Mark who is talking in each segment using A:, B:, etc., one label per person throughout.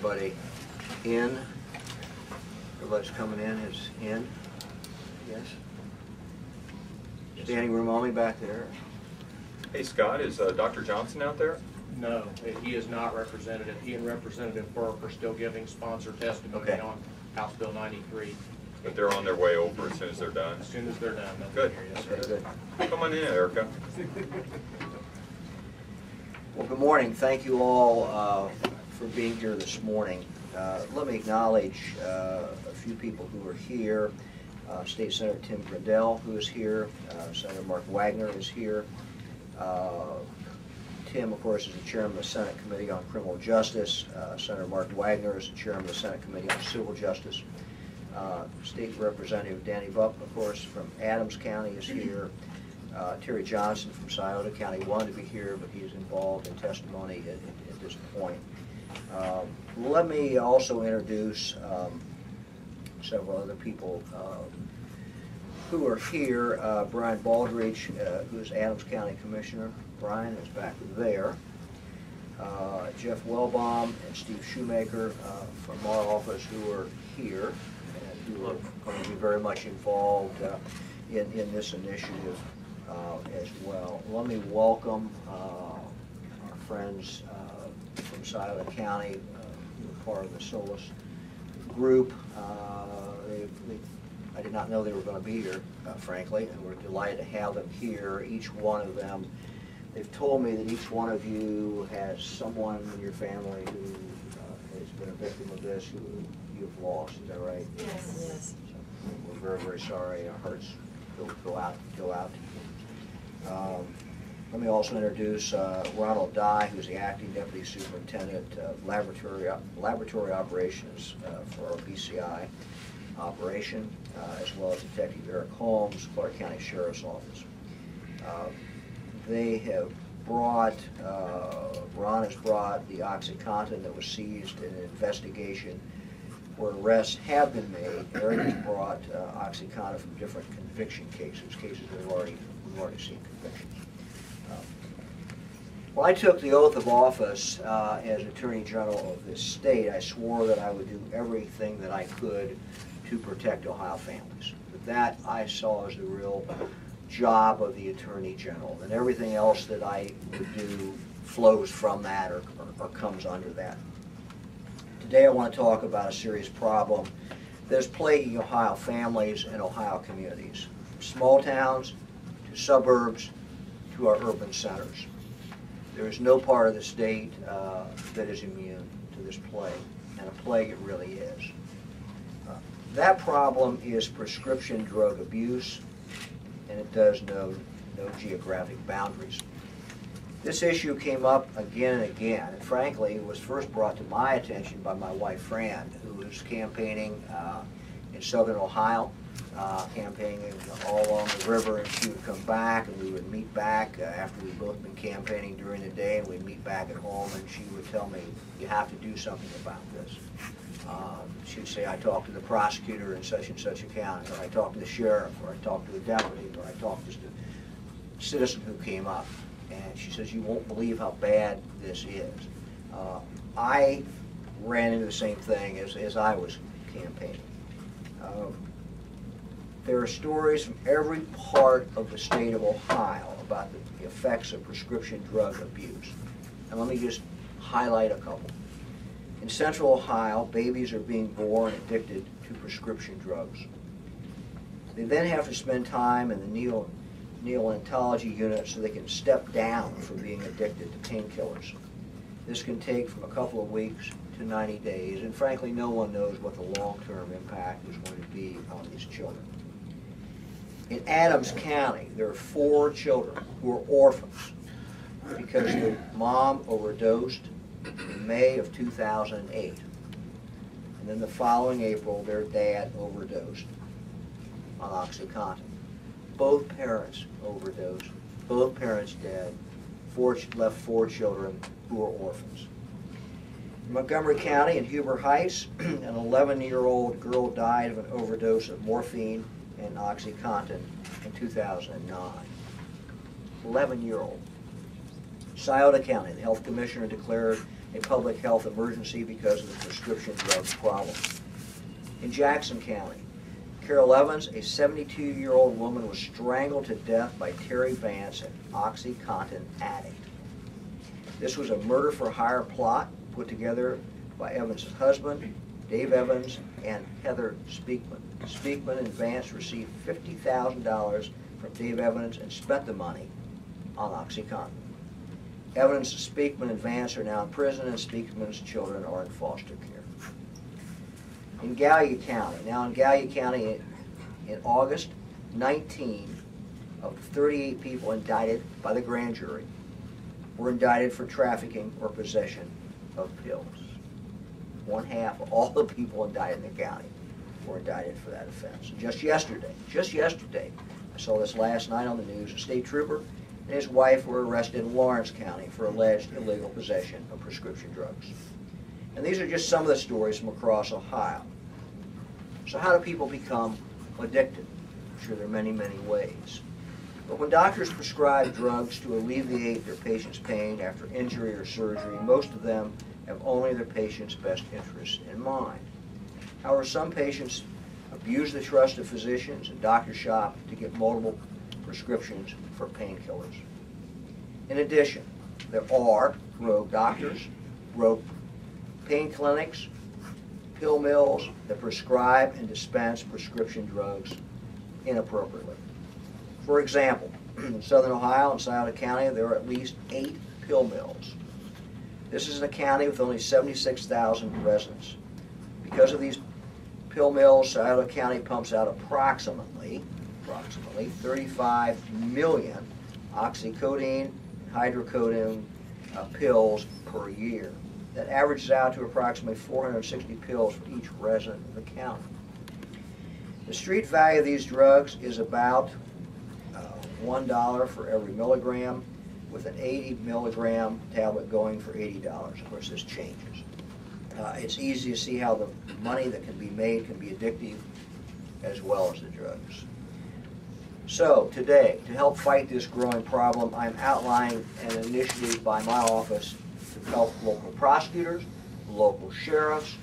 A: everybody in? Everybody's coming in is in? Yes? Standing room only back there.
B: Hey Scott, is Dr. Johnson out there?
C: No, he is not representative. He and Representative Burke are still giving sponsored testimony on House Bill 93.
B: But they're on their way over as soon as they're done.
C: As soon as they're done.
B: Good.
A: Okay, good.
B: Come on in, Erica.
A: Well, good morning. Thank you all for being here this morning. Let me acknowledge a few people who are here. State Senator Tim Grindell, who is here. Senator Mark Wagner is here. Tim, of course, is the chairman of the Senate Committee on Criminal Justice. Senator Mark Wagner is the chairman of the Senate Committee on Civil Justice. State Representative Danny Buck, of course, from Adams County is here. Terry Johnson from Scioto County wanted to be here, but he's involved in testimony at this point. Let me also introduce several other people who are here. Brian Baldridge, who is Adams County Commissioner. Brian is back there. Jeff Wellbaum and Steve Shoemaker from our office who are here and who are going to be very much involved in this initiative as well. Let me welcome our friends from Scioto County who are part of the Solus group. I did not know they were going to be here, frankly, and we're delighted to have them here. Each one of them, they've told me that each one of you has someone in your family who has been a victim of this, who you've lost. Is that right?
D: Yes. Yes.
A: So we're very, very sorry. Our hearts go out to you. Let me also introduce Ronald Dye, who's the acting deputy superintendent of laboratory operations for our BCI operation, as well as Detective Eric Holmes, Clark County Sheriff's Office. They have brought, Ron has brought the OxyContin that was seized in an investigation where arrests have been made. Eric has brought OxyContin from different conviction cases that we've already seen convictions. When I took the oath of office as Attorney General of this state, I swore that I would do everything that I could to protect Ohio families. But that I saw as the real job of the Attorney General, and everything else that I would do flows from that or comes under that. Today I want to talk about a serious problem that is plaguing Ohio families and Ohio communities, from small towns to suburbs to our urban centers. There is no part of the state that is immune to this plague, and a plague it really is. That problem is prescription drug abuse, and it does no geographic boundaries. This issue came up again and again, and frankly, it was first brought to my attention by my wife, Fran, who was campaigning in southern Ohio, campaigning all along the river, and she would come back, and we would meet back after we'd both been campaigning during the day, and we'd meet back at home, and she would tell me, you have to do something about this. She'd say, I talked to the prosecutor in such and such a county, or I talked to the sheriff, or I talked to the deputy, or I talked to a citizen who came up. And she says, you won't believe how bad this is. I ran into the same thing as I was campaigning. There are stories from every part of the state of Ohio about the effects of prescription drug abuse. And let me just highlight a couple. In central Ohio, babies are being born addicted to prescription drugs. They then have to spend time in the neonatology unit so they can step down from being addicted to painkillers. This can take from a couple of weeks to 90 days, and frankly, no one knows what the long-term impact is going to be on these children. In Adams County, there are 4 children who are orphans because the mom overdosed in May of 2008. And then the following April, their dad overdosed on OxyContin. Both parents overdosed, both parents dead, left 4 children who are orphans. In Montgomery County in Huber Heights, an 11-year-old girl died of an overdose of morphine and OxyContin in 2009. 11-year-old. Scioto County, the health commissioner declared a public health emergency because of the prescription drug problem. In Jackson County, Carol Evans, a 72-year-old woman, was strangled to death by Terry Vance, an OxyContin addict. This was a murder-for-hire plot put together by Evans' husband, Dave Evans, and Heather Speakman. Speakman and Vance received $50,000 from Dave Evans and spent the money on OxyContin. Evans, Speakman, and Vance are now in prison, and Speakman's children are in foster care. In Gallia County, in August, 19 of the 38 people indicted by the grand jury were indicted for trafficking or possession of pills. 1/2 of all the people indicted in the county were indicted for that offense. Just yesterday, I saw this last night on the news, a state trooper and his wife were arrested in Lawrence County for alleged illegal possession of prescription drugs. And these are just some of the stories from across Ohio. So how do people become addicted? I'm sure there are many, many ways. But when doctors prescribe drugs to alleviate their patient's pain after injury or surgery, most of them have only their patient's best interests in mind. However, some patients abuse the trust of physicians and doctors shop to get multiple prescriptions for painkillers. In addition, there are rogue doctors, rogue pain clinics, pill mills that prescribe and dispense prescription drugs inappropriately. For example, in southern Ohio and Scioto County, there are at least 8 pill mills. This is a county with only 76,000 residents. Because of these pill mills, Scioto County pumps out approximately 35 million oxycodone, hydrocodone pills per year. That averages out to approximately 460 pills for each resident of the county. The street value of these drugs is about $1 for every milligram, with an 80 milligram tablet going for $80. Of course, this changes. It's easy to see how the money that can be made can be addictive as well as the drugs. So today, to help fight this growing problem, I'm outlining an initiative by my office to help local prosecutors, local sheriffs,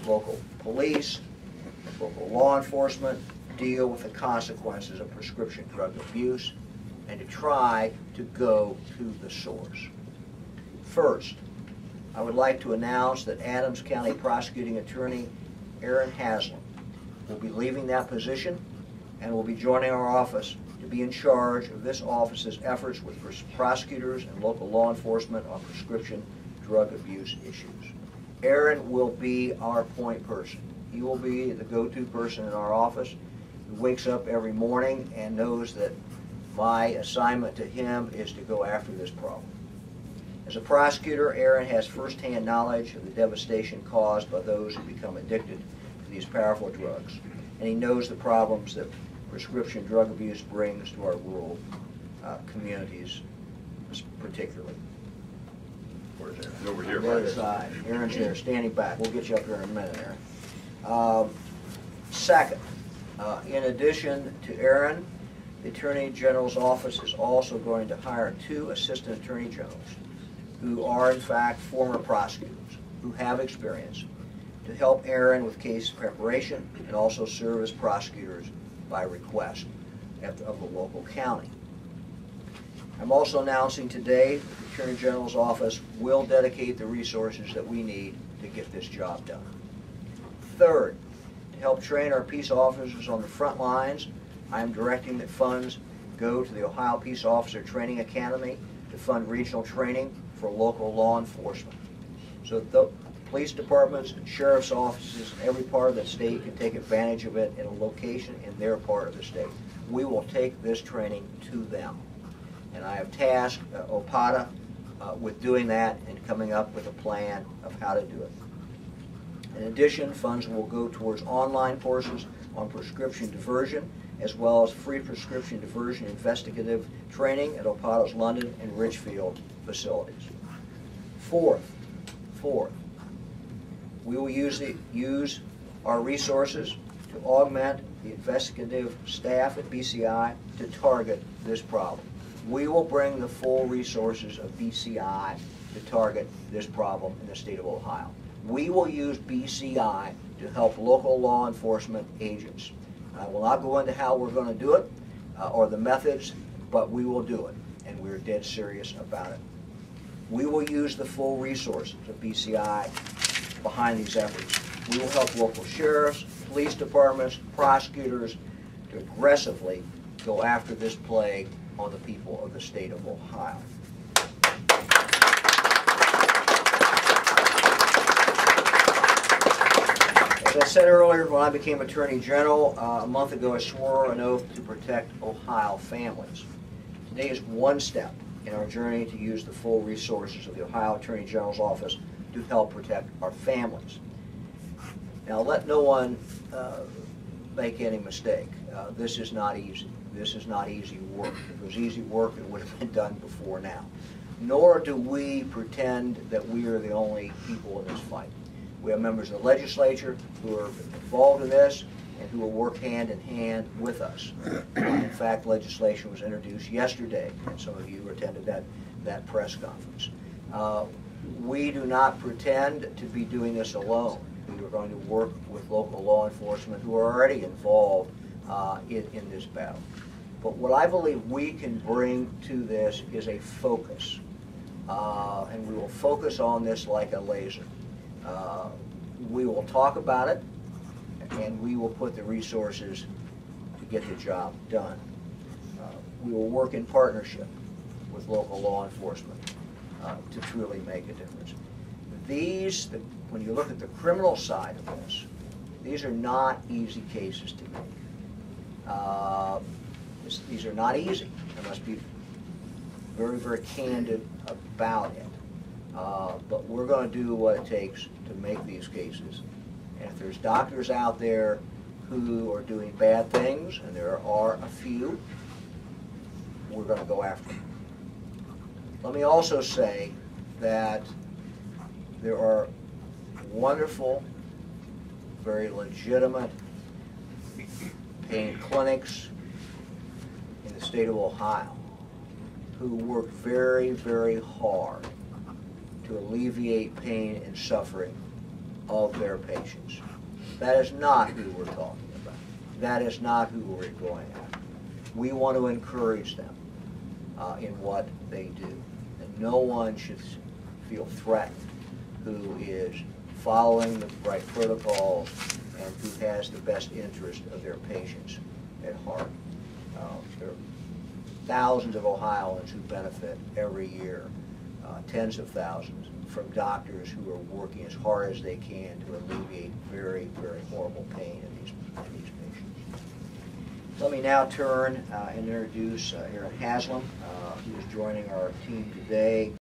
A: local police, local law enforcement deal with the consequences of prescription drug abuse and to try to go to the source. First, I would like to announce that Adams County Prosecuting Attorney Aaron Haslam will be leaving that position and will be joining our office to be in charge of this office's efforts with prosecutors and local law enforcement on prescription drug abuse issues. Aaron will be our point person. He will be the go-to person in our office who wakes up every morning and knows that my assignment to him is to go after this problem. As a prosecutor, Aaron has firsthand knowledge of the devastation caused by those who become addicted to these powerful drugs, and he knows the problems that prescription drug abuse brings to our rural communities, particularly. Where's Aaron?
B: Over here,
A: On the other
B: right.
A: side. Aaron's there, standing back. We'll get you up here in a minute, Aaron. Second, in addition to Aaron, the Attorney General's office is also going to hire 2 assistant attorney generals who are in fact former prosecutors who have experience to help Aaron with case preparation and also serve as prosecutors by request of the local county. I'm also announcing today that the Attorney General's office will dedicate the resources that we need to get this job done. Third, to help train our peace officers on the front lines, I am directing that funds go to the Ohio Peace Officer Training Academy to fund regional training for local law enforcement. So the police departments and sheriff's offices in every part of the state can take advantage of it in a location in their part of the state. We will take this training to them. And I have tasked OPATA with doing that and coming up with a plan of how to do it. In addition, funds will go towards online courses on prescription diversion, as well as free prescription diversion investigative training at OPATA's London and Richfield facilities. Fourth, we will use our resources to augment the investigative staff at BCI to target this problem. We will bring the full resources of BCI to target this problem in the state of Ohio. We will use BCI to help local law enforcement agents. I will not go into how we're going to do it or the methods, but we will do it, and we're dead serious about it. We will use the full resources of BCI behind these efforts. We will help local sheriffs, police departments, prosecutors to aggressively go after this plague on the people of the state of Ohio. As I said earlier, when I became Attorney General a month ago, I swore an oath to protect Ohio families. Today is one step in our journey to use the full resources of the Ohio Attorney General's office to help protect our families. Now, let no one make any mistake. This is not easy. This is not easy work. If it was easy work, it would have been done before now. Nor do we pretend that we are the only people in this fight. We have members of the legislature who are involved in this and who will work hand in hand with us. In fact, legislation was introduced yesterday, and some of you attended that press conference. We do not pretend to be doing this alone. We are going to work with local law enforcement who are already involved in this battle. But what I believe we can bring to this is a focus, and we will focus on this like a laser. We will talk about it, and we will put the resources to get the job done. We will work in partnership with local law enforcement to truly make a difference. When you look at the criminal side of this, these are not easy cases to make. These are not easy. I must be very, very candid about it. But we're going to do what it takes to make these cases. And if there's doctors out there who are doing bad things, and there are a few, we're going to go after them. Let me also say that there are wonderful, very legitimate pain clinics in the state of Ohio who work very, very hard to alleviate pain and suffering of their patients. That is not who we're talking about. That is not who we're going after. We want to encourage them in what they do. And no one should feel threatened who is following the right protocols and who has the best interest of their patients at heart. There are thousands of Ohioans who benefit every year, tens of thousands, from doctors who are working as hard as they can to alleviate very, very horrible pain in these patients. Let me now turn and introduce Aaron Haslam, who is joining our team today.